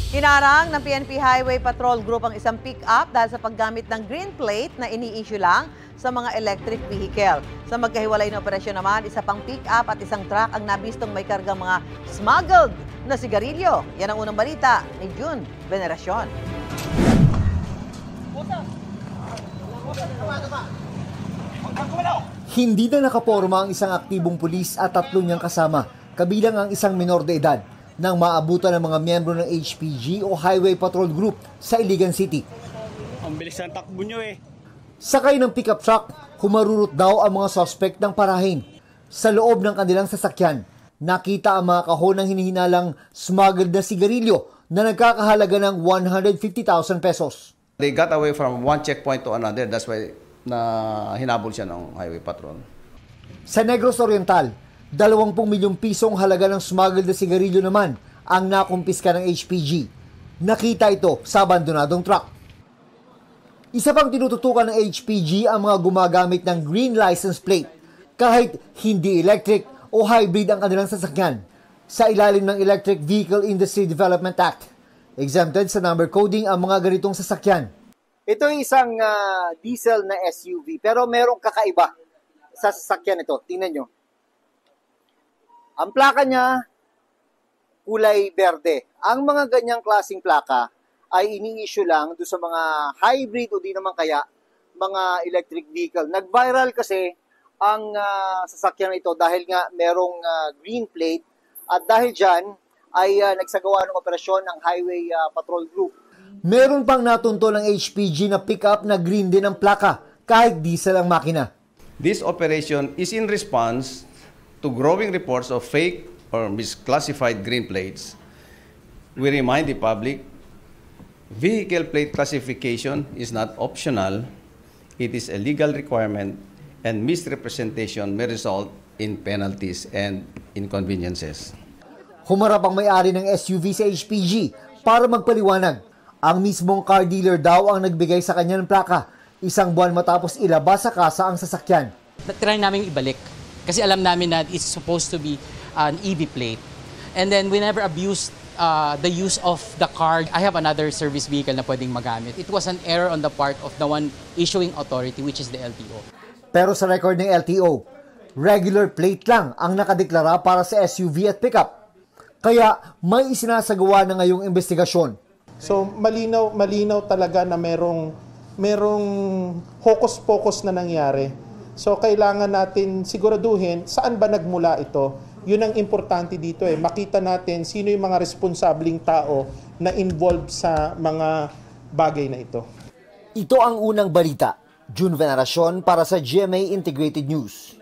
Hinarang ng PNP Highway Patrol Group ang isang pick-up dahil sa paggamit ng green plate na ini-issue lang sa mga electric vehicle. Sa magkahiwalay na operasyon naman, isa pang pick-up at isang truck ang nabistong may kargang mga smuggled na sigarilyo. Yan ang unang balita ni June Veneracion. Hindi na nakaporma ang isang aktibong pulis at 3 niyang kasama, kabilang ang isang minor de edad, nang maabutan ng mga miyembro ng HPG o Highway Patrol Group sa Iligan City. Ang bilis ng takbo nyo eh. Sakay ng pickup truck, humarurot daw ang mga suspect ng parahin. Sa loob ng kanilang sasakyan, nakita ang mga kahon ng hinihinalang smuggled na sigarilyo na nagkakahalaga ng 150,000 pesos. They got away from one checkpoint to another. That's why na hinabol siya ng Highway Patrol. Sa Negros Oriental, 20 milyong pisong halaga ng smuggled na sigarilyo naman ang nakumpiska ng HPG. Nakita ito sa abandonadong truck. Isa pang tinututukan ng HPG ang mga gumagamit ng green license plate kahit hindi electric o hybrid ang kanilang sasakyan sa ilalim ng Electric Vehicle Industry Development Act. Exempted sa number coding ang mga ganitong sasakyan. Ito ay isang diesel na SUV pero merong kakaiba sa sasakyan ito. Tingnan nyo. Ang plaka niya, kulay berde. Ang mga ganyang klaseng plaka ay ini-issue lang doon sa mga hybrid o di naman kaya mga electric vehicle. Nag-viral kasi ang sasakyan ito dahil nga merong green plate at dahil dyan ay nagsagawa ng operasyon ng Highway Patrol Group. Meron pang natunto ng HPG na pick-up na green din ang plaka kahit diesel ang makina. This operation is in response to growing reports of fake or misclassified green plates. We remind the public, vehicle plate classification is not optional. It is a legal requirement and misrepresentation may result in penalties and inconveniences. Humarap ang may-ari ng SUV sa HPG para magpaliwanag. Ang mismong car dealer daw ang nagbigay sa kanya ng plaka, 1 buwan matapos ilabas sa kasa ang sasakyan. Try namin ibalik kasi alam namin na it's supposed to be an EV plate. And then we never abused the use of the car. I have another service vehicle na pwedeng magamit. It was an error on the part of the one issuing authority, which is the LTO. Pero sa record ng LTO, regular plate lang ang nakadeklara para sa SUV at pickup. Kaya may isinasagawa na ngayong investigasyon. So malinaw talaga na merong hocus-pocus na nangyari. So kailangan natin siguraduhin saan ba nagmula ito. Yun ang importante dito eh. Makita natin sino yung mga responsabling tao na involved sa mga bagay na ito. Ito ang unang balita. June Veneracion para sa GMA Integrated News.